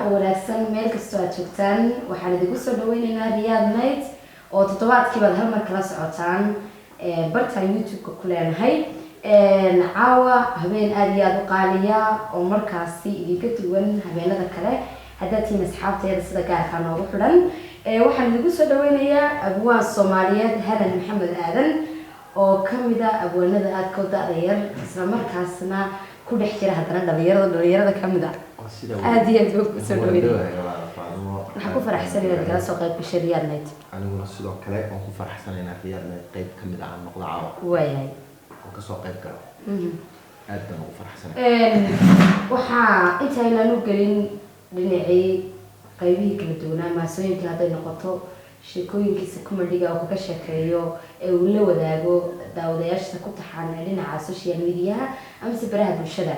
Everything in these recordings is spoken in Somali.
oo wanaagsan meel kastoo aad joogtaan waxaan idinku soo dhaweynaynaa Riyadh Night oo toddobaadkiiba hal mar kala socotaan bartaan YouTube-ka ku leenahay caawa habeen aad iyo aad u qaaliya oo markaasi idinka duwan habeenada kale haddaad tihiin asxaabteeda sida gaarka noogu xidhan waxaan idinku soo dhaweynayaa abwaan Soomaaliyeed Hanan Maxamed Aadan oo kamid ah abwaanada aad ka da'da yar isla markaasna ku dhex jira haddana dhalinyarada kamid ah aad iyo aad ugu soo dhaweynaa waxaan ku faraxsan inaad kala soo qayb gashay Riyadh Night aniguna sidoo kale waan ku faraxsanaynaa Riyadh Night qayb kamid ah noqdo caawa waayahay oo ka soo qayb galo aad baan ugu faraxsanahay waxaa intaynaan u gelin dhinacii qaybihii kala duwanaa maasooyinka hadday noqoto sheekooyinkiisa comedy-ga oo kaga sheekeeyo ee uu la wadaago daawadayaasha ku taxan dhinaca social media ama baraha bulshada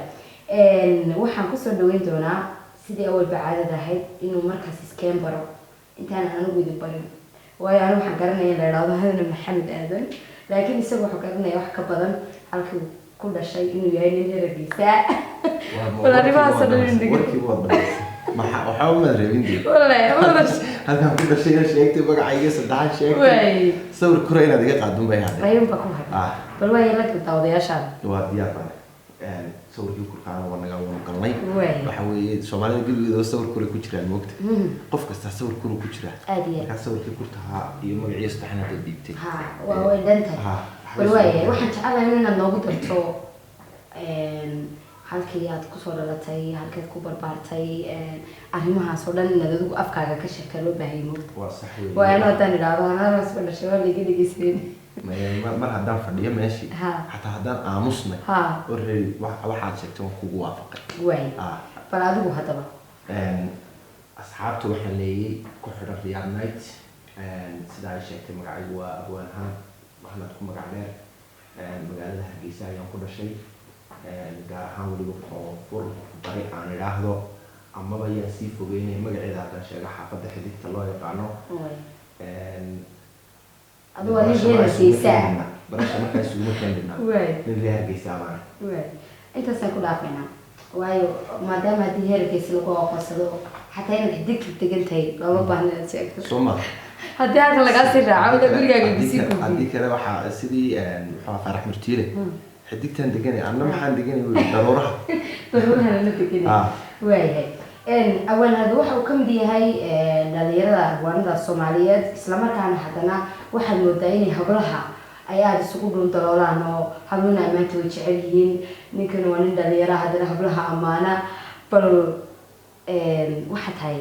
waxaan ku soo dhaweyn doonaa sidii awal bacaadada ahayd inuu markaas iskeen baro intaan anigu idin barin waayo anigu waxaan garanaya in la idhaahdo Hanan Maxamed Aadan laakiin isagu wuxuu garanaya wax ka badan halkii ku dhashay inuu yahay nin reerkiisa wala arrimahaas oo dhan waxaa u madreebintii halkan ku dhashay sheegtay magacayga saddex sheegtay sawir kore inaad iga qaadun bay ahayd ayun ba ku haday bal waa la daawadayaashan waa diyaar baan sawirkii kurkaana waa naga wada galnay waxa weeye Soomaalida gurigeeda sawir kore ku jiraan moogta qof kasta sawir kore ku jira ka sawirkii kurtaha iyo magaciisa taxanada diibtay waa way dhantahay bal waa waxaan jecelahay inaad noogu darto halkii aad ku soo dhalatay halkeed ku barbaartay arrimahaas oo dhan inaad adigu afkaaga ka sheegto loo baahay moogta waa sax weeye waa inuu tan idhaahdo hanaas wala shaqo liga dhigiseen mar haddaan fadhiyo meeshii xataa haddaan aamusnay already waxaad sheegtay waan kugu waafaqay waay bal adigu haddaba asxaabta waxaan leeyay ku xidhan Riyadh Night sida ay sheegtay magacaygu waa abwaan Maxamed ku magac dheer magaalada Hargeysa ayaan ku dhashay gaar ahaan weliba koonfur bari aan idhaahdo amaba yaa sii fogeynaya magaceeda haddaan sheega xaafadda xididta loo yaqaano adoo nin reerkiisa barasha markaas ugu keenna nin reerkiisa baan intaas ku dhaafayna waayo maadaama hadii reerkiisa lagu aqoonsado xataa inaad xidig degantahay looma baahna inaad sheegto Soomaa hadii aad laga sii raaco gurigaaga bisi ku hadii kale waxa sidii waxa farax martiile xidigtan deganay anna maxaan deganay daruuraha la deganay waayahay أولاً هذا واحد وكم دي هاي دليرة وانا الصوماليات إسلام كان حدنا واحد مدعيني هبلها أياد سقوطون طلولا إنه هبلنا ما توجعين نكون وانا دليرة هذا هبلها أمانة بل واحد هاي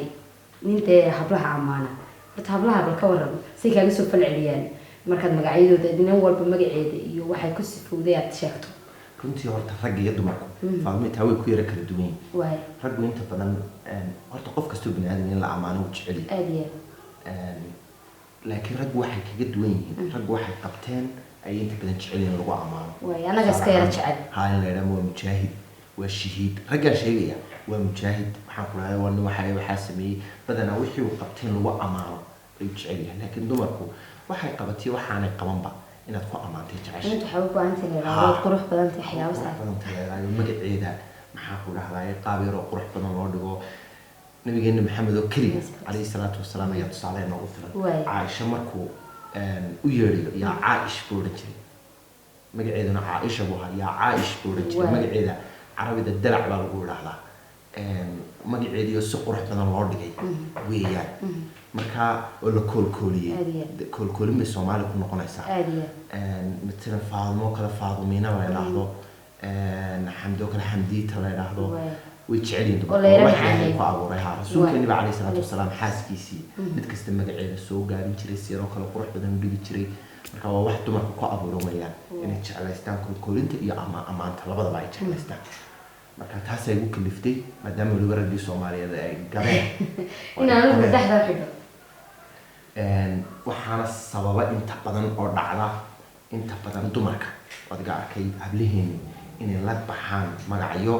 ننت هبلها أمانة بتهبلها بالكورة سيكا نسوف العليان مركز مقعيد ودين أول بمقعيد واحد كسف وذي تشاكتو runtii horta rag iyo dumarku faalmeed haway ku yara kala duwan yihiin raggu inta badan horta qof kastoo bini'aadam in la amaano u jecel yahay laakiin raggu waxay kaga duwan yihiin raggu waxay qabteen ay inta badan jecel yihiin lagu amaano anaga iska yara jecel in la yidhaahdo waa mujaahid waa shahiid raggaa sheegaya waa mujaahid waxaan ku dhahay waa nin waxaa sameeyey badanaa wixii uu qabteen lagu amaano ay jecel yahay laakiin dumarku waxay qabatay waxaanay qabanba inaad ku amaantay jeceshay inta waxa u baahan tahay qurux badan tahay waxyaabo sax badan tahay magaceeda maxaa ku dhahdaa qaab yar oo qurux badan loo dhigo nabigeena maxamed oo kaliya alayhi salaatu wasalaam ayaa tusaale noogu filan Aisha markuu u yeeriyo yaa Aish buu jiray magaceeduna Aisha buu ahaa yaa Aish buu jiray magaceeda carabida dalac baa lagu yiraahdaa magaceediyo si qurux badan loo dhigay weeyaan marka oo la koolkoolin bay Soomaali ku noqonaysaa مثلا فاضمو kala faadumina la yiraahdo xamdo kala xamdiita la yiraahdo way jecelin waxay ku abuuray rasuulkeena ba alayhi salaatu wasalaam xaaskiisii mid kasta magaceeda soo gaarin jiray siro kala qurux badan dhigi jiray marka waa wax dumarku ku abuuray weeyaan inay jecelaystaan koolkoolinta iyo amaanta labadaba ay jecelaystaan marka taas ay ugu kaliftay maadaama waliba ragii Soomaaliyeed ay galeen inaan ugu dhaxda xido waxaana sababa inta badan oo dhacda inta badan dumarka wadiga arkay habliheen inay la baxaan magacyo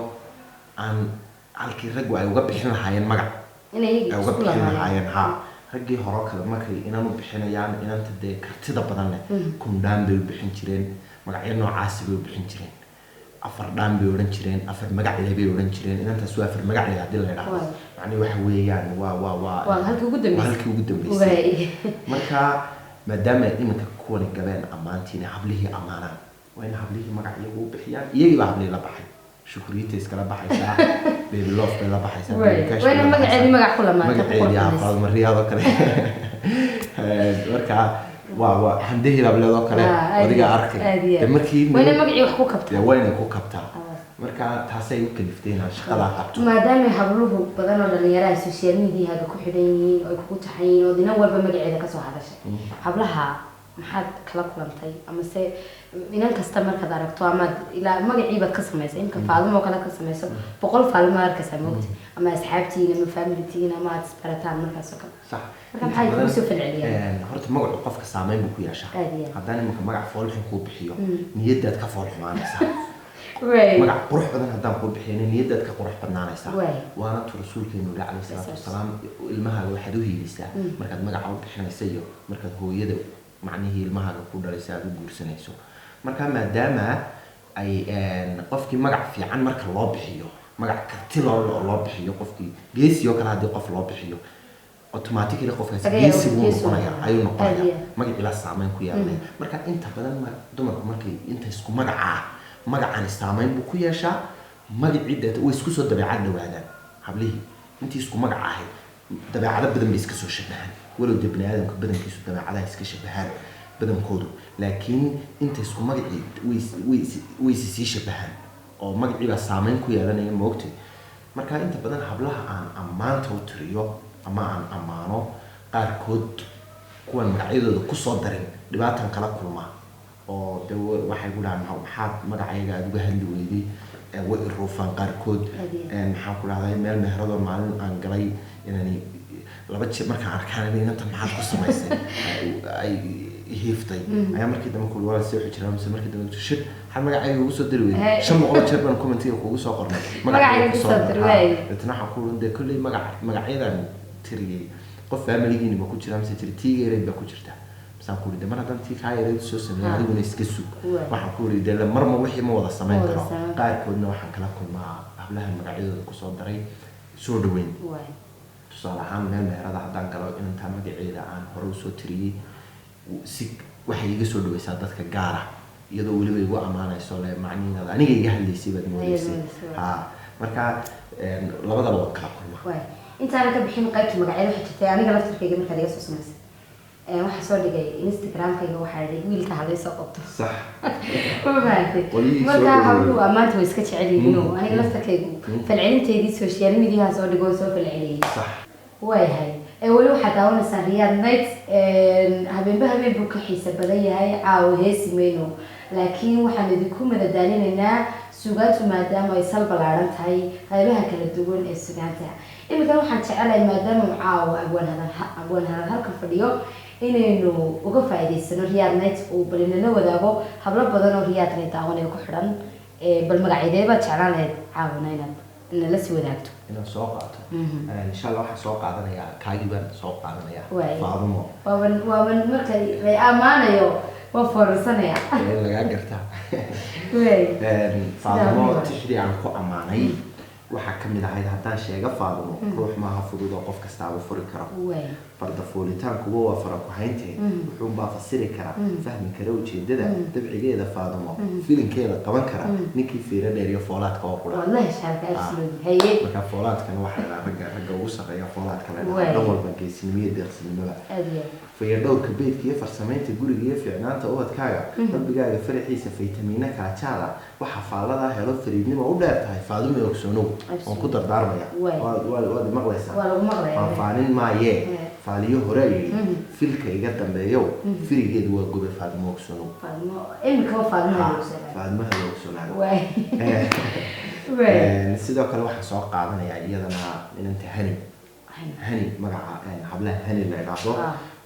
aan halkii raggu ay uga bixin lahaayeen magac inay uga bixin lahaayeen raggii hore kale markay inaan u bixinayaan inanta dee kartida badan leh kundaan bay u bixin jireen magacyo noocaas bay u bixin jireen afar dhaan bay odhan jireen afar magacle bay odhan jireen inantaas waa afar magacle haddii la idhaahdo macni waxa weeyaan waa halkii ugu dambeysay marka maadaama iminka kuwani gabeen ammaantiina hablihii ammaanaan waa in hablihii magac iyagu u bixiyaan iyagii baa hablihii la baxay shukuriyita iskala baxaysaa baby love bay la baxaysaa wayna magaceedii magac ku lamaatay magaceedii afraad mariyaado kale marka waa hamdihii lableedoo kale adiga arkay markii wayna magacii wax ku kabtaa wayna ku kabtaa marka taasay u kaliftay inaan shaqada qabto maadaama habluhu badan oo dhalinyaraha social media ku xidhan yihiin oo ku taxayin oo dinan walba magaceeda ka soo hadashay hablaha maxaad kala kulantay ama se inan kasta markaad aragto ama ilaa magacii baad ka samaysay inka faalmo kale ka samayso 100 faalmo arkaysa moogta ama asxaabtiina ama family-tiina ama aad isbarataan markaas oo kale sax marka maxay ku soo falceliyeen horta magacu qofka saameyn buu ku yeeshaa haddana imanka magac foolxun kuu bixiyo niyadaad ka foolxumaanaysaa magac qurux badan haddaan kuu bixiyana niyadaad ka qurux badnaanaysaa waana tu rasuulkeenu yidhi calayhi salaatu wasalaam ilmahaaga waxaad u hiilaysaa markaad magaca u bixinaysa iyo markaad hooyada macnihii ilmahaaga ku dhalaysa aad u guursanayso marka maadaama ay qofkii magac fiican marka loo bixiyo magac karti loo bixiyo qofkii geesi oo kale haddii qof loo bixiyo automatically qofkaas geesi buu noqonaya ayuu noqonaya magacii baa saameyn ku yeelanaya marka inta badan dumarku markay inta isku magacan saameyn buu ku yeeshaa magacii deeta way isku soo dabeecad dhawaadaan hablihii intii isku magac ahayd dabeecado badan bay iska soo shabahaan walow dee bani aadamka badankiisu dabeecadaha iska shabahaan badankoodu laakiin inta isku magacii way sii shabahaan oo magacii baa saameyn ku yeelanaya moogtay marka inta badan hablaha aan ammaanta u tiriyo ama aan ammaano qaarkood kuwan magacyadooda kusoo darin dhibaatan kala kulma oo de waxay ku dhahaan maxaad magacayaga aad uga hadli weyday way iruufaan qaarkood maxaan ku dhahday meel meheradoo maalin aan galay inani laba jeer markaan arkaan inanta maxaad ku samaysay ay hiiftay ayaa markii dambe ku wala soo xijira mise markii dambe shid hal magacayga ugu soo diri weeyay 500 jeer baan commentiga kugu soo qornay magacayga ku soo diri weeyay inta waxa ku runde kulli magacyadan tiriyay qof family-giina ma ku jira mise tirtigeereed ba ku jirta saan ku riday mar haddaan tii kaa yareed soo sameeyay adiguna iska sug waxaan ku riday marma wixii ma wada samayn karo qaarkoodna waxaan kala kulmaa hablaha magacyadooda kusoo daray soo dhaweyn tusaale ahaan meel meherada haddaan galo inantaa magaceeda aan hore usoo tiriyey si waxay iga soo dhawaysaa dadka gaara iyadoo weliba igu ammaanayso le macnihiinaada aniga iga hadlaysay baad moodaysay marka labadaba waan kala kulmaa intaana ka bixin qaybta magacyada waxay jirtay aniga laftirkayga markaad iga soo samaysay waxaa soo dhigay instagramkayga waxaa dhigay wiilka hadlay soo qabto sax marka habluhu ammaanta way iska jecel yihiin aniga laftirkaygu falcelinteedii social media soo dhigo soo falceliyey sax waayahay weli waxaad daawanaysaa Riyadh Night habeenba habeen buu ka xiisa badan yahay caawa heesi mayno laakiin waxaan idinku madadaalinaynaa suugaantu maadaama ay sal ballaaran tahay qaybaha kala duwan ee suugaanta iminkan waxaan jecelahay maadaama caawa abwaan hadal halkan fadhiyo inaynu uga faa'iidaysano Riyadh Night oo balinala wadaago hablo badan oo Riyadh Night daawanaya ku xidhan bal magaceedee baad jeclaan lahayd caawina inaad nala sii wadaagto inaan soo qaato insha Allah waxaan soo qaadanayaa kaagi baan soo qaadanayaa Faadumo waaban marka ay amaanayo waa foorsanaya laga gartaa Faadumo tixri aan ku amaanay waxaa ka mid ahayd haddaan sheega Faadumo ruux maaha fudud oo qof kasta uu furi karo farda foolitaankuba waa fara ku haynteed wuxuu baa fasiri kara fahmi kara ujeedada dabcigeeda Faadumo filinkeeda qaban kara ninkii fiira dheer iyo foolaadka oo qura wallahi shaalka absolutely haye marka foolaadkan waxa la ragga ugu sareeya foolaadka la dhaho walba geesinimada deeqsinimada fiir dhowrka beedka iyo farsamaynta guriga iyo fiicnaanta ubadkaaga qalbigaaga faraxiisa faytamiina kala jaada waxa faalada helo fariidnimo u dheer tahay Faadumo ogsoonow oo ku dardaarmaya waa maqlaysaa faanin maaye faaliyo hore filka iga dambeeyo firigeedu waa gobe Faadumo ogsoonow Faadumo ogsoonow sidoo kale waxaan soo qaadanayaa iyadana inanta hani magaca hablaha hani la yiraahdo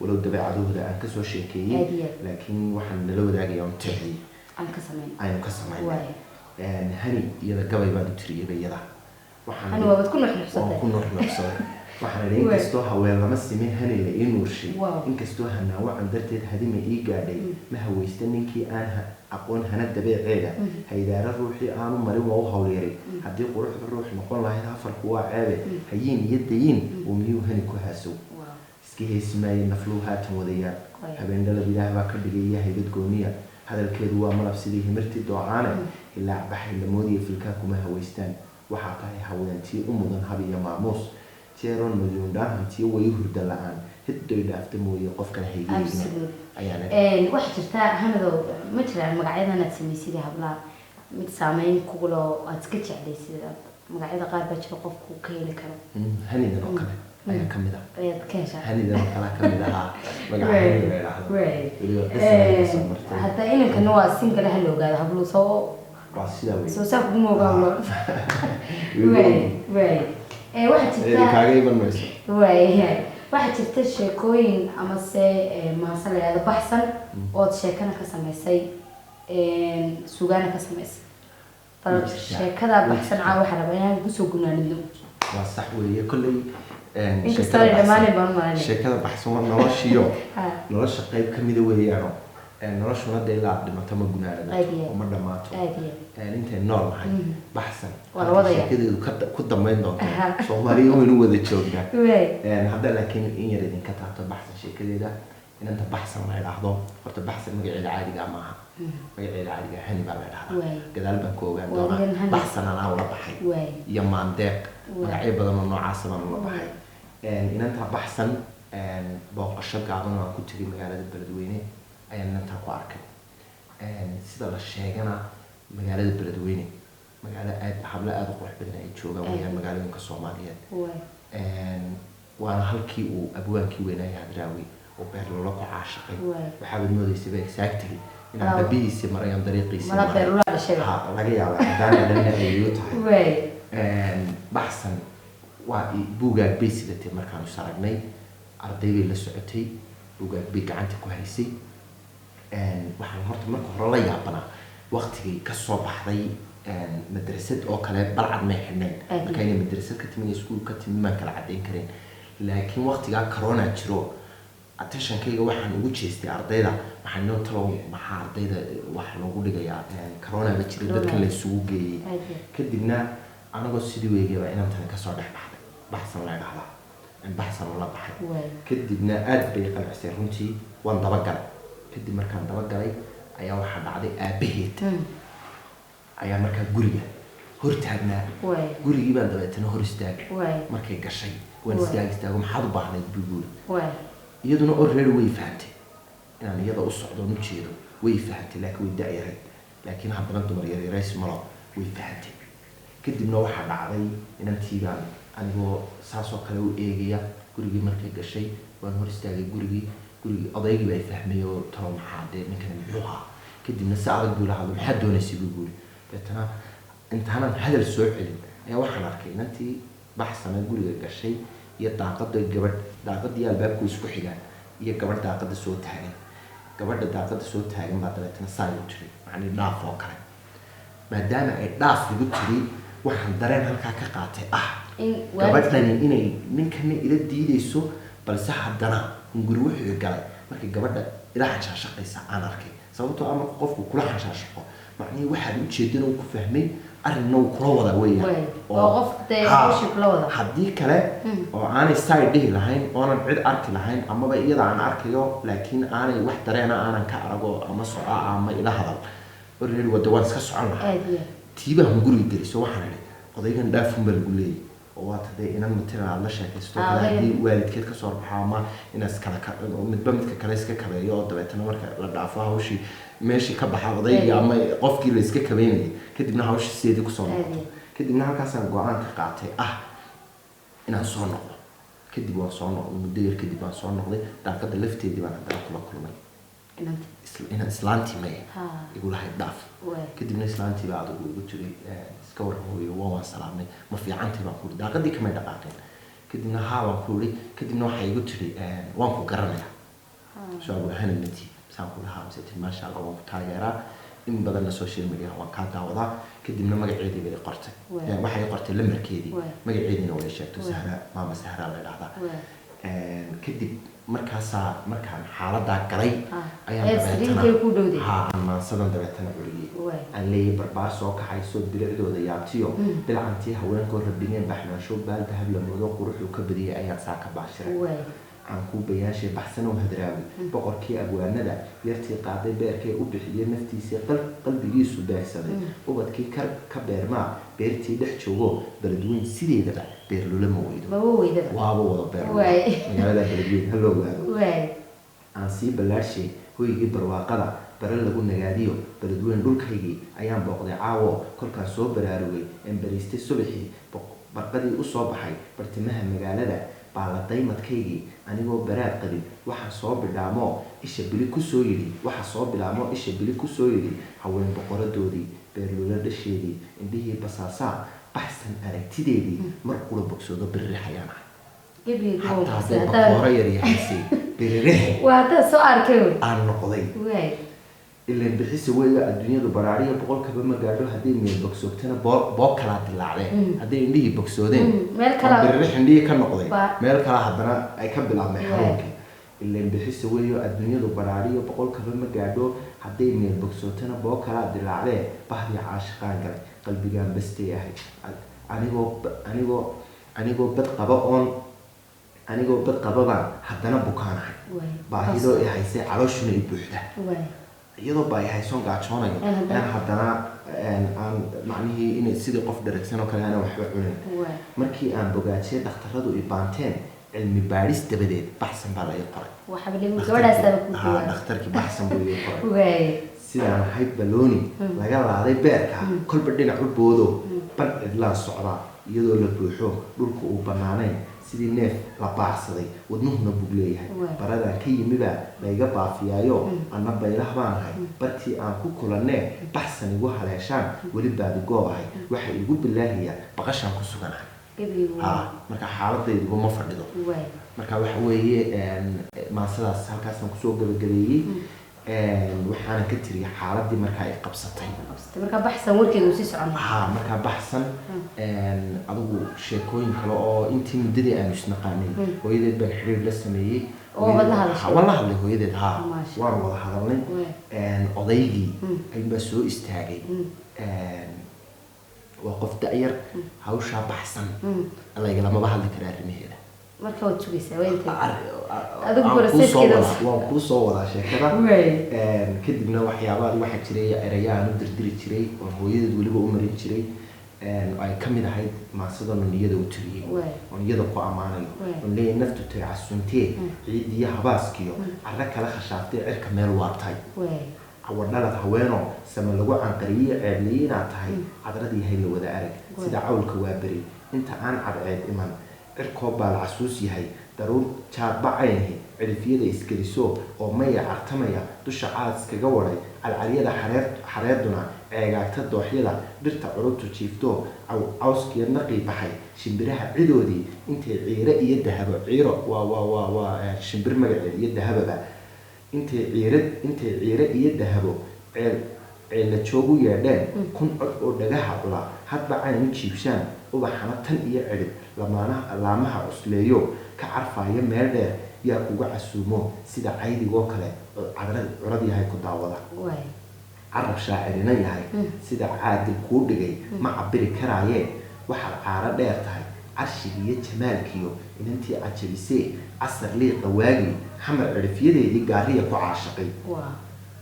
walow dabeecadooda aan ka soo sheekeeyay laakiin waxaan nala wadaagayaa on tixi aan ka sameeyay hani iyada gabay baan u tiriyay iyada waxaan waa wad ku nuxnuxsatay ku nuxnuxsaday waxaan idhi inkastoo haween lama simin hanayla ii nuurshay inkastoo hanaawacan darteed hadima ii gaadhay ma hawaysta ninkii aan aqoon hana dabeeceeda haydaara ruuxii aanu marin waa u hawlyaray haddii quruxda ruux noqon lahayd hafarku waa ceebe hayiin iyo dayiin oo miyuu hani ku haasow iska heesimaayay nafluu haatan wadayaan habeendhalad ilaah baa ka dhigaya haybad gooniya hadalkeedu waa malab sidii himirtii doocaane ilaa baxay lamoodiya filkaa kuma hawaystaan waxaa tahay haweentii u mudan hab iyo maamuus jeeron maduundhaan hantiyo way hurda la-aan hiddoy dhaafta mooye qof kale haygeysna waxaa jirtaa hanadow ma jiraan magacyadan aad samaysidii hablaa mid saameyn kugula oo aad iska jeclaysid magacyada qaar baa jira qofku ka heli karo hanidan oo kale ayaa kamid ah ayaad ka heshaa hanidan oo kale kamid ahaa magaca hadda inankana waa singale ha la ogaado hablu soo waa sidaa wey soo saa kuguma ogaalo waxaa jirta kaaga iman mayso waxaa jirta sheekooyin amase maase la yihahdo baxsan ood sheekana ka samaysay sugaana ka samaysay bal sheekada baxsan caa waxaa rabaa inaan kusoo gunaanidno waa sax weeye kolley inkastoo ay dhamaanay baan maranay sheekada baxsan waa noloshiyo nolosha qayb kamida weeyaano noloshuna dee ilaa dhimato ma gunaanada oo ma dhamaato intay nool nahay baxsan sheekadeedu ku dambeyn doonto soomaaliya waynu wada joognaa hadda laakiin in yar idinka taabto baxsan sheekadeeda inanta baxsan la idhaahdo horta baxsan magaceeda caadiga maaha magaceeda caadiga hani baa la idhahdaa gadaal baan ku ogaan doonaa baxsan anaa ula baxay iyo maandeeq magacyo badan oo noocaasa baan ula baxay inanta baxsan booqasho gaaban waan ku tegay magaalada beledweyne ayaan inantaa ku arkay sida la sheegana magaalada beledweyne magaalo hablo aada u qurux badan ay joogaan wayaan magaalooyinka soomaaliyeed waana halkii uu abwaankii weynaaye hadraawi oo beer loola ku caashaqay waxaabad moodaysa ba exactly inaan dhabihiisi marayaan dariiqiisi laga yaaba hadaana dhanna ayuu tahay baxsan waa buugaag bay sidatay markaan is aragnay arday bay la socotay buugaag bay gacanta ku haysay waxaan horta marka hore la yaabanaa waqtigay kasoo baxday madrasad oo kale balcad may xidhnayn marka inay madrasad ka timid iskuul ka timid maan kala caddayn karin laakiin waqtigaa corona jiro attentionkayga waxaan ugu jeestay ardayda waxaan noo talow maxaa ardayda wax loogu dhigayaa corona ba jiray dadkan la isugu geeyey kadibna anagoo sidii weegayba inaan tani kasoo dhex baxday baxsan la idhahdaa baxsan la baxay kadibna aad bay qanacsan runtii waan dabagalay kadib markaan dabagalay ayaa waxaa dhacday aabaheed ayaa markaa guriga hor taagnaa gurigii baan dabeetana hor istaagay markay gashay waan istaago maxaad u baahnayd buu guuri iyaduna already way fahamtay inaan iyada u socdoon u jeedo way fahamtay laakiin way da-yaray laakiin haddana dumar yaryarays malo way fahamtay kadibna waxaa dhacday inantii baan anigoo saasoo kale u eegaya gurigii markay gashay waan hor istaagay gurigii odaygii baa fahmay oo talo maxaa dee ninkan muxuu ahaa kadibna si adag buu lahadlo maxaad doonaysay buu guuri deetana intaanan hadal soo celin ayaa waxaan arkay inantii baxsana guriga gashay iyo daaqada gabadh daaqadii albaabku isku xigaan iyo gabadh daaqada soo taagan gabadha daaqada soo taagan baa dabeetana saa igu tiri macnii dhaaf oo kale maadaama ay dhaaf igu tiri waxaan dareen halkaa ka qaatay gabadhani inay ninkana ila diidayso balse haddana guri wuxuu galay markii gabadha ila xanshaashaqaysa aan arkay sababtoo ah marka qofku kula xanshaashaqo macnihii waxaad ujeedana uu ku fahmay arrinna uu kula wada weeyaan haddii kale oo aanay side dhihi lahayn oonan cid arki lahayn amaba iyada aan arkayo laakiin aanay wax dareena aanan ka arago ama soca ama ila hadal already wada waan iska socon lahaa tiibaan guriga geliso waxaan idhi odaygan dhaafun baa lagu leeyay oo waa tadee inan matala aad la sheekaysto kale haddii waalidkeed ka soo baxo ama inaad midba midka kale iska kabeeyo oo dabeetana marka la dhaafo hawshii meeshii ka baxa odaygii ama qofkii la iska kabeynayay kadibna hawshii sideedii kusoo noqoto kadibna halkaasaan go-aan ka qaatay inaan soo noqdo kadib waan soo noqday muddo yar kadib waan soo noqday daaqada lafteedii baan haddana kula kulmay inaan islaantii may igu lahayd dhaaf kadibna islaantii baa adigu igu tiri iska warhooyo waan salaamay ma fiicantii baan kuuri daaqadii kamay dhaqaaqeen kadibna haa baan kuuri kadibna waxay igu tiri waan ku garanayaa soo abu hanamati saan ku lahaa mise tiri maasha allah waan ku taageeraa in badanna social media waan kaa daawadaa kadibna magaceedii bay qortay waxay qortay lamarkeedii magaceediina way sheegtay Sahra maama Sahra la yiraahdaa kadib markaan xaaladaa galay ayaan maansadan dabeetana curiyey aan leeyahay barbaar soo kaxayso bilicdooda yaabtiyo bilcantii haweenkoo rabdhigeen baxnaansho baal dahab la moodo quruxuu ka badiyay ayaan saa ka baashiray aan ku bayaashay baxsanow hadraawi boqorkii abwaanada yartii qaaday beerkee u bixiyay naftiisii qalbigiisu beegsaday ubadkii ka beermaa beertii dhex joogo beledweyn sideedaba beer lulama weydo waaba wada beer magaalada beledweyn haloo gaado aan sii ballaashay hoygii barwaaqada bare lagu nagaadiyo beledweyn dhulkaygii ayaan booqday caawo kolkaan soo baraarugay aan bariistay subaxii barqadii u soo baxay bartimaha magaalada baala daymadkaygii anigoo baraad qabin waxaa soo bilaamo isha bili kusoo yidhi haween boqoradoodii beerlula dhasheedii indhihii basaasaa baxsan aragtideedii mar kula bogsoodo biririxayaan ahay hataa hadday boqoro yar yahaysay biririx aan noqday ilan bixisa weeyo adduunyadu baraariya boqolkaba ma gaadho hadday meel bogsoogtana boo kalaa dilaacdeen hadday indhihii bogsoodeen biririx indhihii ka noqday meel kala haddana ay ka bilaabmay xanuunkii ilan bixisa weeyo adduunyadu baraariya boqolkaba ma gaadho hadday meel bogsoogtana boo kalaa dilaacdeen bahdii caashiqaan galay qalbigaan bastay ahay anigoo bad qababaan haddana bukaanahay baahidoo i haysay calooshuna i buuxda iyadoo baa ay haysoon gaajoonayo aan haddana aan macnihii inay sidii qof dharagsan oo kale aanan waxba cunin markii aan bogaajiyay dhakhtaradu i baanteen cilmi baadhis dabadeed baxsan baa la ii qoray dhakhtarkii baxsan buu ii qoray sidaan ahayd balooni laga laaday beerka kolba dhinac u boodo ban cidlaan socdaa iyadoo la buuxo dhulka uu bannaanayn sidii neef la baacsaday wadnuhuna bug leeyahay baradaan ka yimibaa layga baafiyaayo anna baylah baan ahay bartii aan ku kulannee baxsan igu haleeshaan weli baadi goob ahay waxay igu bilaahiyaa baqashaan ku suganahay marka xaaladayduba ma fadhido marka waxa weeye maasadaas halkaasaan kusoo gabagabeeyey waxaana ka tiriyay xaaladii markaa ay qabsatay markaa baxsan warkeedu sii socon markaa baxsan adigu sheekooyin kale oo intii muddadii aanu isnaqaanay hooyadeed baan xiriir la sameeyey waan la hadlay hooyadeed waan wada hadalnay odaygii ayuunbaa soo istaagay waa qof da-yar hawshaa baxsan laygalamaba hadli karaa arrimaheeda marka waad sugaysaa waan kuu soo wadaa sheekada kadibna waxyaabaha waxaa jiray erayahan u dirdiri jiray oon hooyadeed weliba u marin jiray ay ka mid ahayd maasadana niyada u tiriyey oo niyada ku ammaanayo oon leeyahay naftu tay casuuntee ciidiyo habaaskiyo carro kala khashaaftay cirka meel waartay cawadhalad haweeno sama lagu canqariyey ceeblayey inaad tahay cadradii hay la wada arag sida cawlka waa beri inta aan cadceed iman cirkoo baa la casuus yahay daruur jaadbacaynahi cirifyada isgeliso oo maya cartamaya dusha caadskaga waday calcalyada xareeduna ceegaagta dooxyada dhirta curubtu jiifto cawskiya naqii baxay shimbiraha cidoodii intay ciire iyo dahabo ciiro waa shimbir magaceed iyo dahababa intay ciire iyo dahabo ceella joogu yeedheen kun cod oo dhagaha cula hadba cayn u jiibshaan ubaxana tan iyo cirib laamaha cusleeyo ka carfaayo meel dheer yaa kuga casuumo sida caydigoo kale curad yahay ku daawada carab shaacirina yahay sida caadil kuu dhigay ma cabiri karaayee waxaad caaro dheer tahay carshigiiyo jamaalkiyo inantii cajabisee casar liiqa waagii xamar cirifyadeedii gaariya ku caashaqay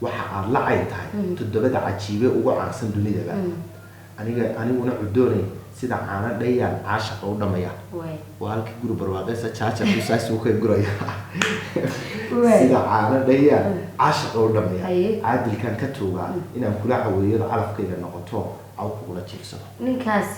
waxa aad lacay tahay 7 cajiibe ugu caansan dunidaba aniguna cudoonay sida caana dhayaan caashaqa u dhamaya waa halkii guri barwaaqaysa jaajarku saas uu ka guraya sida caana dhayaan caashaqa u dhamaya caadilkan ka tuugaa inaan kula caweeyo calafkayga noqoto aw kugula jirsado ninkaas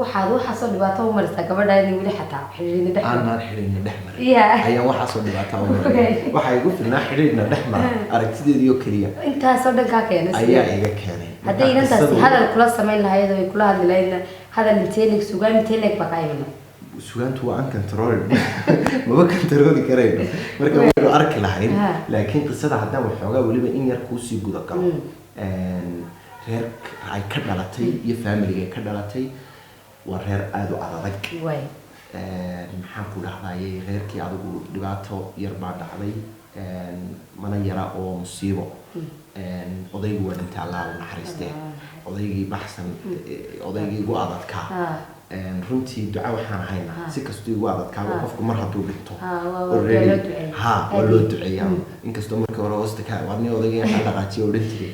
waxaa soo dhibaato u maraysaa gabadha in weli xataa xiriirina dhex aanaan xiriirina dhex marin ayaan waxaa soo dhibaato u maray waxaa igu filnaa xiriirina dhex mara aragtideedii oo keliya intaasoo dhan kaa keenay ayaa iga keenay hadday inantaasi hadal kula samayn lahayd oo ay kula hadli lahaydna hadal inteenig sugaan inteenig baa kaa imanay sugaantu waa uncontrolled maba controli karayno marka waynu arki lahayn laakiin qisada haddaan waxoogaa weliba in yar kuusii guda galo reer ay ka dhalatay iyo familiga ay ka dhalatay waa reer aada u adag maxaan ku dhahdaayey reerkii adigu dhibaato yar baa dhacday mana yara oo musiibo odaygu waa dhintay allah u naxariistee odaygii baxsan odaygii igu adadkaa runtii duca waxaan haynaa si kastuu igu adadkaaba qofku mar hadduu dhinto waa loo duceeyaa inkastoo markii hore hoosta ka wadni odaygii aan dhaqaajiyo oo dhintigay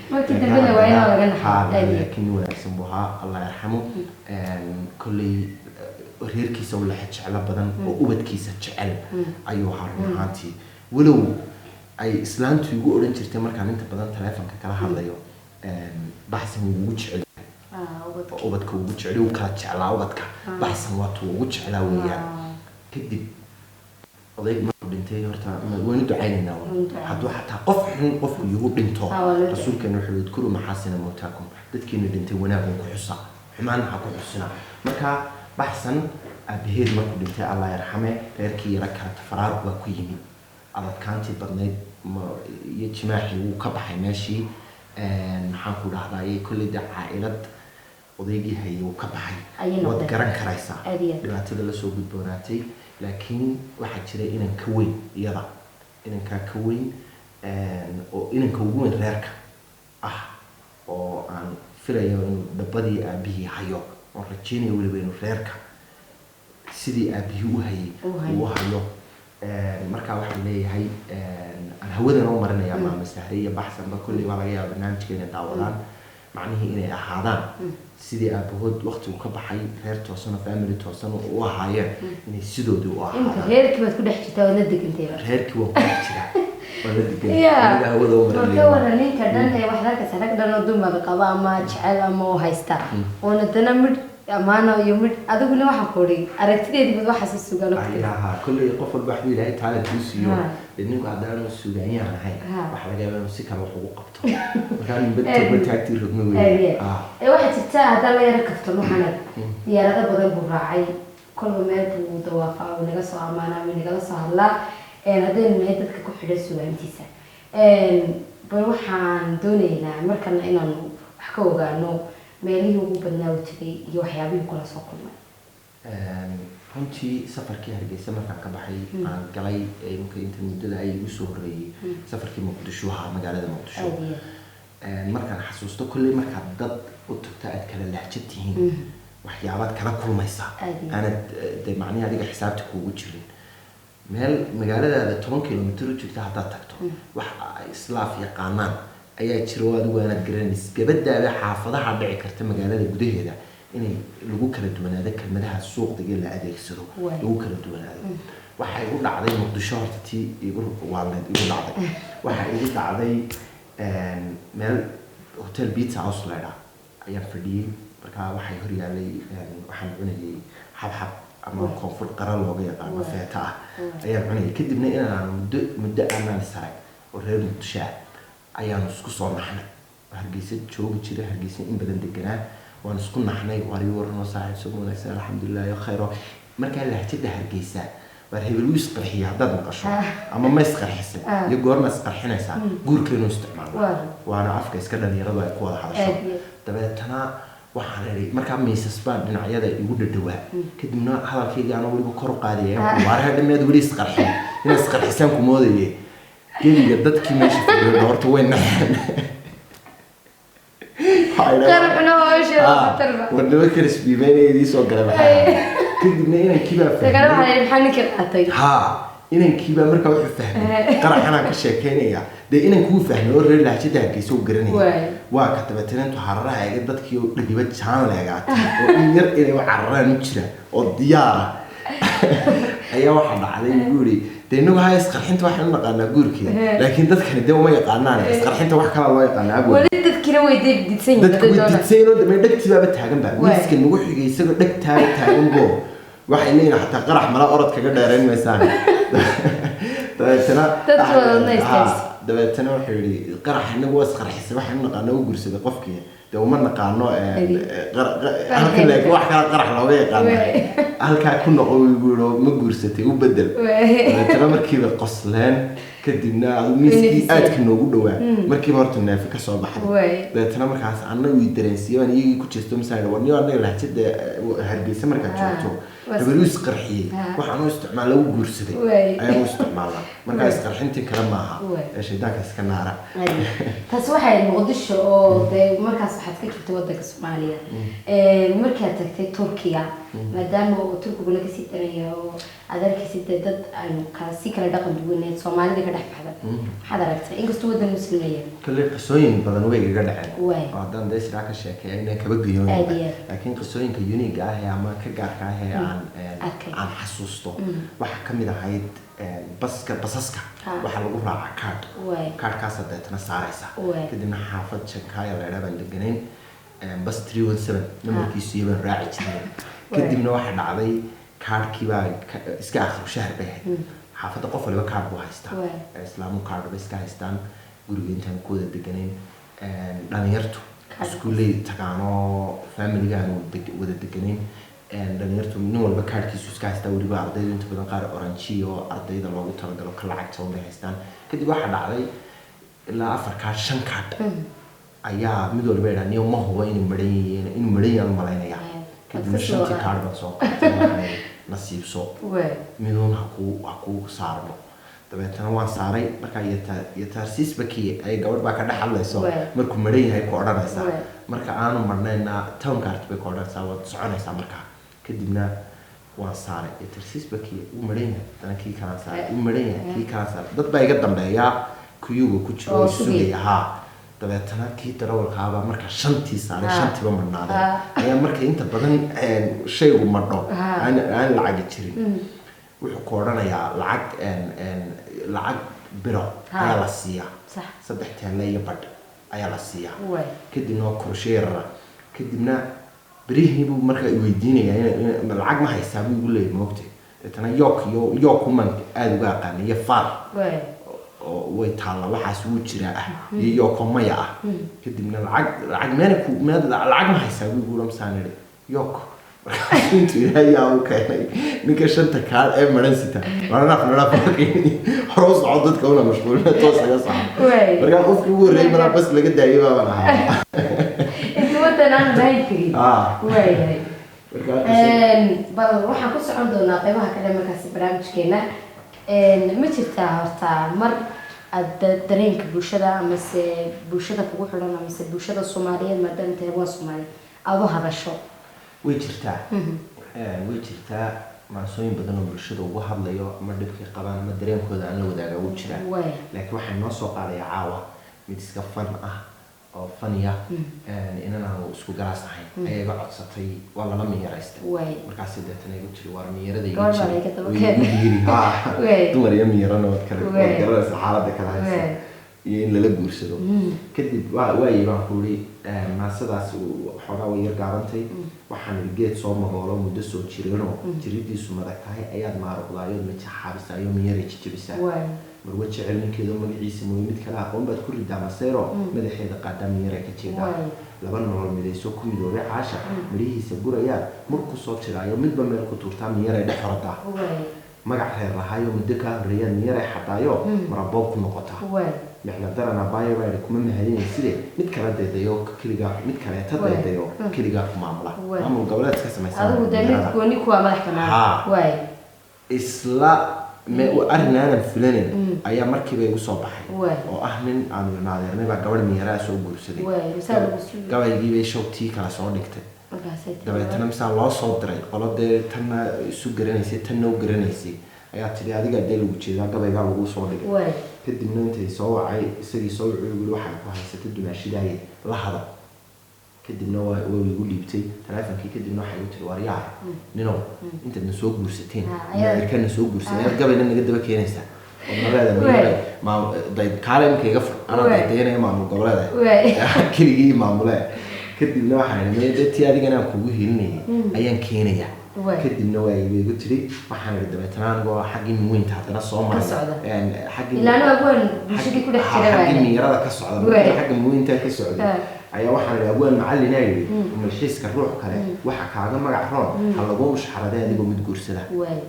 laakiin wanaagsan buu ahaa allah yarxamo kolley reerkiisa u lexe jeclo badan oo ubadkiisa jecel ayuu ahaa run ahaantii walow ay islaantu igu odhan jirtay markaan inta badan taleefonka kala hadlayo baxsan ugu jecel ubadka ugu jecel uu kala jeclaa ubadka baxsan waatuu ugu jeclaa weeyaan kadib odayg markuu dhintay horta waynu ducaynaynaa hadduu xataa qof xun qofku igu dhinto rasuulkeena wuxuu yidkuru maxaasina mawtaakum dadkiina dhintay wanaagun ku xusa xumaana ha ku xusina marka baxsan aabaheed markuu dhintay allah yarxame reerkii yara kala tafaraaruq baa ku yimid adadkaantii badnayd iyo jimaaxii wuu ka baxay meeshii maxaan ku dhahdaayey kolley dee caailad odaygii hayay wuu ka baxay waad garan karaysaa dhibaatada lasoo gudboonaatay laakiin waxaa jiray inan ka weyn iyada inankaa ka weyn oo inanka ugu weyn reerka ah oo aan filayo inuu dhabadii aabihii hayo oon rajeynayo weliba inuu reerka sidii aabihii u hayay uu hayo markaa waxaan leeyahay aan hawadan u marinaya maama sahre iyo baxsanba kolley waa laga yaaba barnaamijkeena daawadaan macnihii inay ahaadaan sidii aabahood waqtigu ka baxay reer toosan oo family toosan u ahaayeen inay sidoodii u ahaadaan reerkii baad ku dhex jirtaa waad la degantay reerkii waa ku dhex jiraa waa la degan hawada u marinaya wara ninka dhan ee wax halkaas rag dhan oo dumar qaba ama jecel ama u haysta oona dana mid amaana iyo mid adiguna waxa qoray aragtideedii mid waxa soo sugan oo kale kulli qof walba wax ilaahay taala tusiyo ninku hadaan uu sugan yahay wax laga yaabo si kale wax ugu qabto markaan bedel taagtii rugmi weey waxa jirta hadda la yar kafto maxamed diyaarada badan buu raacay kolba meel buu dawaafaa oo naga soo amaana mid naga soo hadla hadeen nahay dadka ku xidhay suugaantiisa bal waxaan doonaynaa markana inaan wax ka ogaano meelihii ugu badnaa u tagay iyo waxyaabihii kula soo kulmay runtii safarkii hargeysa markaan ka baxay aan galay marka inta muddada ay igu soo horreeyey safarkii muqdisho ahaa magaalada muqdisho markaan xasuusto kolley markaad dad u tagta aad kala lahjad tihiin waxyaabaad kala kulmaysa aanad de macnihi adiga xisaabta kuugu jirin meel magaaladaada 10 kilomitir u jirta haddaad tagto wax islaaf yaqaanaan ayaa jira oo adigu aanaad garanaysa gabadhaada xaafadaha dhici karta magaalada gudaheeda inay lagu kala duwanaado kelmadaha suuqdiga la adeegsado lagu kala duwanaado waxay igu dhacday muqdisho horta tii igu waalneed igu dhacday waxay igu dhacday meel hotel pizza house leedha ayaan fadhiyey markaa waxay hor yaalay waxaan cunayay xabxab ama koonfur qaran looga yaqaano feeta ah ayaan cunayay kadibna inaan muddo aanaan saray oo reer muqdisho ah ayaan isku soo naxnay hargeysa joogi jiray hargeysa in badan deganaa waan isku naxnay wari waran oo saaxiib soo wanaagsan alxamdulilah iyo khayro markaa lahjada hargeysa war hebel u isqarxiya haddaad maqasho ama ma isqarxisay iyo goorma isqarxinaysaa guurkeenu isticmaalo waana afka iska dhalinyaradu ay ku wada hadasho dabeetana waxaan idhi markaa miisas baan dhinacyada igu dhadhawaa kadibna hadalkayga anoo weliba kor u qaadaya waaraha dhameed weli isqarxin inaad isqarxisaan ku moodaye geliga dadkii meesha fadhiyo horta way naxeen qarxna oo sheego tarba wadaba kala isbiimeynay idii soo galay waxa kadibna inankii baa fahmay tagara waxa maxaa ninka qaatay inankii baa markaa wuxuu fahmay qaraxana ka sheekeynaya de inankuu fahmay oo reer lahjada hargeysa u garanayay waa ka tabatanantu hararaha eega dadkii oo dhiba jaan leegaatay oo in yar inay u cararaan u jira oo diyaara ayaa waxa dhacday guuri de inagu hay isqarxinta waxaan naqaanaa guurkeeda laakiin dadkani de uma yaqaanaan isqarxinta wax kala loo yaqaanaa wali dadkina way didsan dadku way didsan oo damay dhagtiiba taagan baa miiska nagu xigay isagoo dhagtaaga taagan boo waxay leeyihiin xataa qarax mala orod kaga dheerayn maysaan dabeetana wuxuu yidhi qarax inagu waa isqarxisay waxaan naqaano u guursaday qofkii de uma naqaano halkan laakiin wax kala qarax looga yaqaano halkaa ku noqo igu yidhi ma guursatay u bedel dabeetana markiiba qosleen kadibna miiskii aadka noogu dhowaa markiiba horta neefi ka soo baxday dabeetana markaas anna wii dareensiiyey waan iyagii ku jirto masaajid warniyo anaga lahjada hargeysa markaad joogto dabalu isqarxiyey waxaan u isticmaal lagu guursaday ayaan u isticmaalnaa markaa isqarxintii kale maaha ee shaydaanka iska naara taas waxay muqdisho oo dee markaas waxaad ka jirtay waddanka Soomaaliya markaad tagtay Turkiga maadaama uu Turkigu laga sii daraya oo adarkiisa dad aynu si kala dhaqan duwaneed Soomaalida ka dhex baxda waxaad aragtay inkastoo waddan muslim yahay kale qisooyin badan way iga dhaceen oo haddaan dee sidaa ka sheekeeyo inay kaba geeyoon laakiin qisooyinka unique ah ama ka gaarka ah ee aan xasuusto waxa ka mid ahayd basaska waxa lagu raacaa kaadhkaas deetana saaraysa kadibna xaafad Shankaaya la yidhaahdo baan deganayn bas 317 numbarkiisu yabaan raaci jiray kadibna waxa dhacday kaadhkii baa iska akhriyo shahar bay ahayd xaafadda qof waliba kaadh buu haystaa islaamu kaadh bay iska haystaan guriga intaan ku wada deganayn dhalinyartu iskuuley tagaano familigaan wada deganayn dhalinyartu nin walba kaadhkiisu iska haystaa weliba ardaydu inta badan qaar oranji oo ardayda loogu talagalo ka lacag jaban bay haystaan kadib waxaa dhacday ilaa 4 kaadh 5 kaadh ayaa mid walba idhaa niyo ma hubo inuu maran yahay malaynayaa kadibna 5 kaadh baan soo qaatay nasiibso miduun ha kuu saarno dabeetana waan saaray markaa iyo taarsiis bakiye ay gabadh baa ka dhex hadlayso markuu maran yahay ku odhanaysaa marka aanu marnayna town card bay ku odhanaysaa waad soconaysaa markaa kadibna waan saaray iyo taarsiis bakiye uu maran yahay dana kii kalaan saaray uu maran yahay kii kalaan saaray dad baa iga dambeeyaa kuyuga ku jiro oo sugaya haa dabeetana kii darawalkaaba marka 5tii saaray 5tiiba marnaaday ayaa marka inta badan shaygu madho aan lacag jirin wuxuu ku odhanayaa lacag biro ayaa la siiyaa 3 teele iyo badh ayaa la siiyaa kadibna waa kursheerara kadibna birihii buu markaa i weydiinayaa lacag ma haysaa buu igu leeyahay moogtay dabeetana yookuman aada uga aqaana iyo faar way taalla waxaas wuu jiraa iyo yooko maya ah kadibna lacag ma haysaa buu igu lamsaan idhi yooko markaas intuu ilaayaa u keenay ninka 5 kaadh ee maran sita waana hore u soco dadka una mashquulina toos laga soco markaa qofkii ugu horreeyay maraa bas laga daayay baabaan ahaa inta waddan aan lahayn tegin waayahay bal waxaan ku socon doonaa qaybaha kale markaasi barnaamijkeena ma jirtaa horta mar aad dareenka bulshada amase bulshada kugu xidhan amase bulshada Soomaaliyeed maadaama tahay waa Soomaali aad u hadasho way jirtaa maansooyin badan oo bulshada ugu hadlayo ama dhibkii qabaan ama dareenkooda aan la wadaaga wuu jiraa laakiin waxay noo soo qaadayaa caawa mid iska fan ah oo faniya inaan isku galaas ahayn ayay iga codsatay waa lala miyaraystay markaas deetana igu jiri war miyarada igu jiri dumar iyo miyarana wad kale garanaysa xaaladda kala haysa iyo in lala guursado kadib waayay baan ku yidhi maasadaas xoogaa way yar gaabantay waxaan geed soo magoolo muddo soo jireenoo jiridiisu madag tahay ayaad maaruqdaayood majaxaabisayo miyara jijibisaa marwa jecel ninkeedo magaciisa mooy mid kale aqoon baad ku ridaa maseero madaxeeda qaadaa miyara ka jeedaa laba nolol midayso ku midoobay caasha midhihiisa gurayaa mur ku soo jiraayo midba meel ku tuurtaa miyaray dhex oradaa magac reer lahaayo muddo kaa horreeyaan miyaray xadaayo maraboob ku noqotaa mixna darana baayo baa kuma mahadinay sidee mid kala daydayo keligaa mid kale ta daydayo keligaa ku maamula maamul goboleed ka samaysan adigu mid gooni kuwa madax banaan isla arrin aanan filanin ayaa markiiba igu soo baxay oo ah nin aanu naadeernay baa gabadh miyaraa soo guursaday gabaygiibay showtii kala soo dhigtay dabeetana misaa loo soo diray qolo dee tanna isu garanaysay tanna u garanaysay ayaa tidhi adiga dee lagu jeedaa gabaygaa lagu soo dhigay kadibna intay soo wacay isagii soo wuxuu yiri waxaad ku haysatay dumaashidaaye la hada kadibna waa igu dhiibtay taleefankii kadibna waxay u tiri waryaa ninow intaadna soo guursateen meerkana soo guursateen gabayna naga daba keenaysaa oo nabada miyaray kaale imika iga fur anaa daydaynaya maamul goboleeda keligii maamule kadibna waxaan idhi tii adigana aan kugu hilinayay ayaan keenayaa kadibna waa igu tiri waxaan idhi dabeetana anigoo xaggii muweynta haddana soo maray xaggii miyarada ka socda xagga muweynta ka socda ayaa waxaan idhi abwaan macallinaa yidhi umalxiiska ruux kale waxa kaaga magac roon ha lagu mushxaraday adigoo mid guursada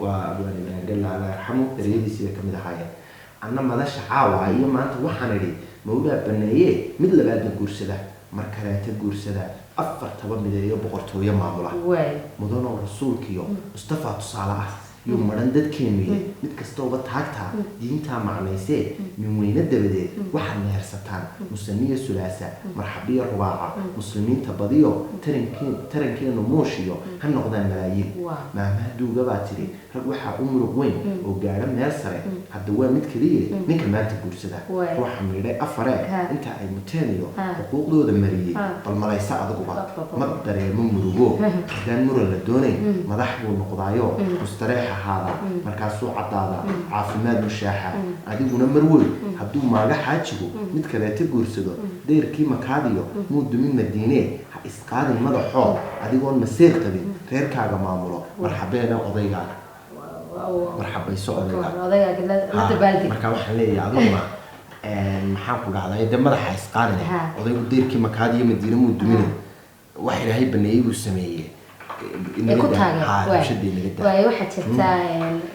waa abwaan ibraahim alla yarxamu ereyadiisiiba kamid ahaayeen anna madasha caawa iyo maanta waxaan idhi mawlaa baneeye mid labaadna guursada mar kaleeta guursada afar taba mideeyo boqortooyo maamula mudanoo rasuulkiyo mustafa tusaale ah yuu maran dadkeenuye mid kastooba taagtaa diintaa macnaysee min weyne dabadeed waxaad mehersataan musaniyo sulaasa marxabiyo rubaaca muslimiinta badiyo tarankeenu muushiyo ha noqdaan malaayiin maamaha duuga baa tiri rag waxaa u murug weyn oo gaadho meel sare hadda waa mid keliye ninka maanta guursada ruuxa miidhay afaree inta ay muteen iyo xuquuqdooda mariyey bal malaysa adiguba ma dareemo murugo haddaan muran la doonayn madax buu noqdaayo mustareex ahaada markaasuu caddaada caafimaad mushaaxa adiguna marweyn hadduu maaga xaajigu mid kaleeta guursado dayrkii makaadiyo muu dumin madiinee ha isqaadin madaxoo adigoon maseer qabin reerkaaga maamulo marxabeena odaygaa marxabayso odaygaa markaa waxaan leeyahay adiguna maxaan ku dhahdaa dee madaxa isqaadin odaygu dayrkii makaadiyo madiine muu dumine wax ilaahay baneeyey buu sameeyey waxaa jirta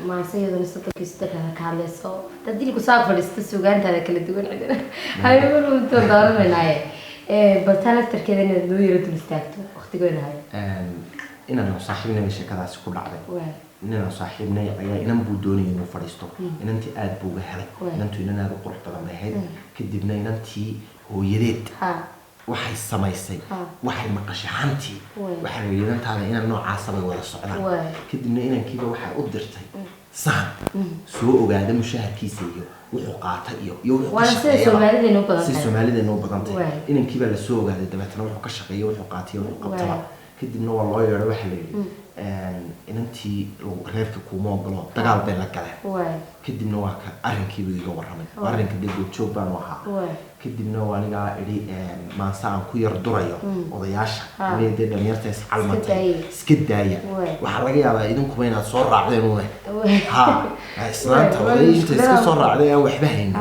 maasayaduna soddonkiisa ka hadlayso dad dilku saa fadhiista sugaantaada kala duwan cidina hayuunto dooranaynaye baltaan aftarkeeda inaad noo yaro dul istaagto waqtigoyna hayo inaan saaxiibnay sheekadaasi ku dhacday inaan saaxiibnay ayaa inan buu doonayay inuu fadhiisto inantii aad buu uga helay inantu inan aad u qurux badan bay ahayd kadibna inantii hooyadeed waxay samaysay waxay maqashay hantii waxay yeelantaada inaan noocaas bay wada socdaan kadibna inankiiba waxay u dirtay sahan soo ogaada mushaharkiisa iyo wuxuu qaatay iyo wuxuu Soomaalida noo badantay inankiiba la soo ogaaday dabeetana wuxuu ka shaqeeyay wuxuu qaatay wuxuu qabtay kadibna waa loo yeeray waxa la yiri inantii reerka kuma ogolo dagaal bay la galeen kadibna waa ka arrinkiiba iga warramay arrinka dib u joog baan wahaa kadibna waa aniga idhi maanta aan ku yar durayo odayaasha inay dhalinyarta is calmatay iska daaya waxa laga yaabaa idinku inaad soo raacdeen una ha islaanta odayaasha iska soo raacday aan waxba haynin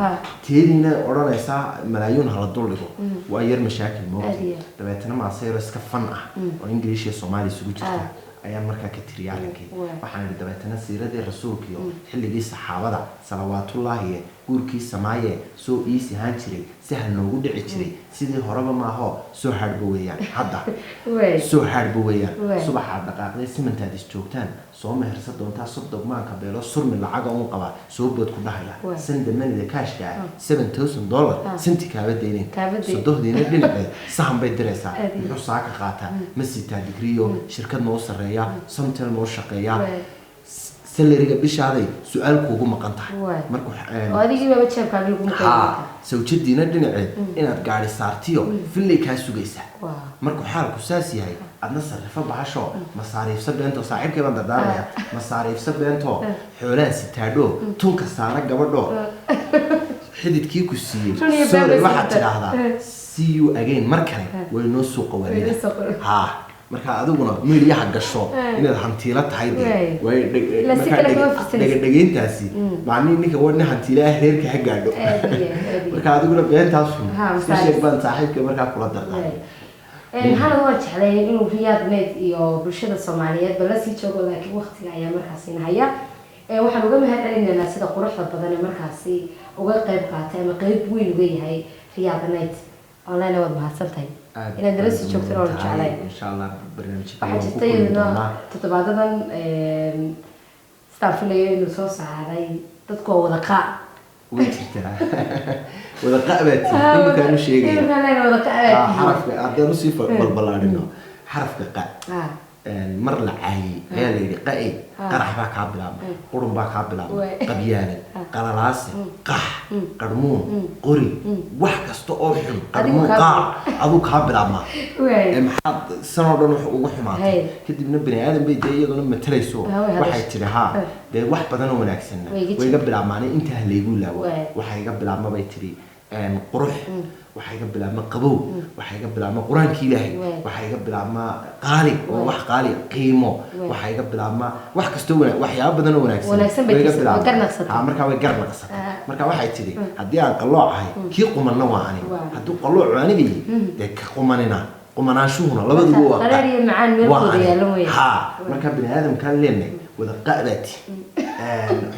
teedina oranaysa malaayun hala duligo waa yar mashaakil moogtay dabeetana ma sayro iska fan ah oo English iyo Soomaali isugu jirta ayaan markaa ka tiriyay arrinkii waxaan idhi dabeetana siiradii rasuulka iyo xilligii saxaabada salawaatullaahi guurkii samaaye soo iisi haan jiray sahal noogu dhici jiray sidii horeba maaho soo haadhba weeyaan hadda soo haadhba weeyaan subaxa dhaqaaqday simantaad is joogtaan soo mehersa doontaa soddog maanka beelo surmi lacaga uun qaba soo bood ku dhahaya sanda manida kaashka $7,000 sinti kaaba deynin sodohdiina dhinaceed sahan bay diraysaa muxuu saaka qaataa ma sitaa digriyo shirkad noo sarreeya samtel noo shaqeeya salariga bishaaday su'aal kuugu maqan tahay markuu adigiiba jeebkaaga lagu maqan sawjadiina dhinaceed inaad gaari saartiyo fillay kaa sugaysaa markuu xaalku saas yahay adna sarrifa bahasho masaariifsa beento saaxiibkay baan dardaaraya masaariifsa beento xoolaha sitaadho tunka saara gabadho xididkii ku siiyey sorry waxaad tidhaahdaa see you again mar kale way noo suuqa waanida marka adiguna meeliyaha gasho inaad hantiila tahay way dhageyntaasi macni ninka wadna hantiila reerka ha gaadho marka adiguna beentaas sheeg baan saaxiibka markaa kula dardaarmay hal waa jeclay inuu Riyadh Med iyo bulshada Soomaaliyeed bal si joogo laakiin waqtiga ayaa markaas inaya waxaan uga mahadcelinaynaa sida quruxda badan ee markaasi uga qayb qaatay ama qayb weyn uga yahay Riyadh Med online wad mahadsantahay inaad nala sii joogto oo jeclay insha Allah barnaamijka waxaa jirtay toddobaadadan staafilay inuu soo saaray dadku wada qaa way jirtaa wada qaabati inuu sheegay wada qaabati xarafka aad si balbalaadino xarafka qa mar la caayay ayaa la yidhi qae qarax baa kaa bilaabmay qurun baa kaa bilaabmay qabyaane qalalaase qax qarmuun qori wax kasta oo xun qarmuun qaac aduu kaa bilaabmaa maxaad sanoo dhan wax ugu xumaatay kadibna bani aadan bay dee iyaduna matalayso waxay tiri haa dee wax badan oo wanaagsanna way iga bilaabmaanay intaa laygu laawo waxay iga bilaabma bay tiri qurux waxay ka bilaabmaa qabow waxay ka bilaabmaa quraanka ilaahay waxay ka bilaabmaa qaali oo wax qaali qiimo waxay ka bilaabmaa wax kasto waxyaabo badan oo wanaagsan bay ka bilaabmaa marka way garnaqsan marka waxay tiri haddii aan qaloocahay kii qumanna waa ani hadduu qalooc aniga yahay ka qumanina qumanaashuhuna labaduba waa qaraar iyo macaan meel kooda yeelan weey marka bini aadamka leenay wada qaabati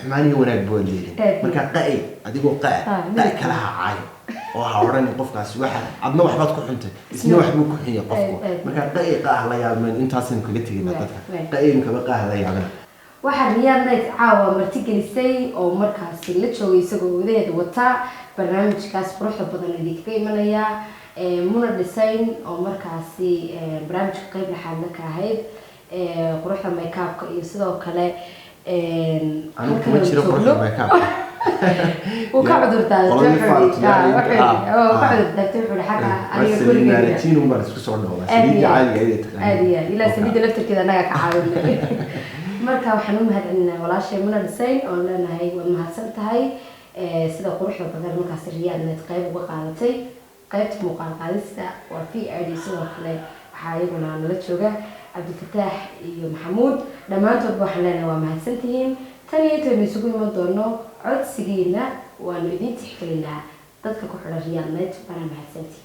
xumaaniyo wanaag buu leeyahay marka qay adigoo qay kala hacay oo ha oran qofkaas waxa adna waxbaad ku xuntay isna waxbuu ku xiyay qofku marka qay qaah la yaabeen intaasan kaga tagayna dadka qayinka ba qaah la yaabeen waxa Riyad Night caawa marti gelisay oo markaas la joogay isagoo wadeed wata barnaamijkaas quruxda badan ee ka imanaya Muna Design oo markaasi barnaamijka qayb lahaad ka ahayd quruxda makeup-ka iyo sidoo kale anigu kuma jiro quruxda makeup-ka وكعدر تاج إلى سبيل لفتر كذا أنا كعاون مركا وحنو مهدنا ولا شيء من السين أو لأن هاي ومهسبت هاي سيدا قروح بدل مركا سريان نتقيب وقالتي قيبت مقالقالسة وفي عادي سوى خلي حايبنا على لتشوجا عبد الفتاح محمود لما تطبح لنا ومهسبتهم تاني نسوي مدورنا عد سجينا ونودي تحكي لنا تذكر كحول Riyad Night وأنا محسنتي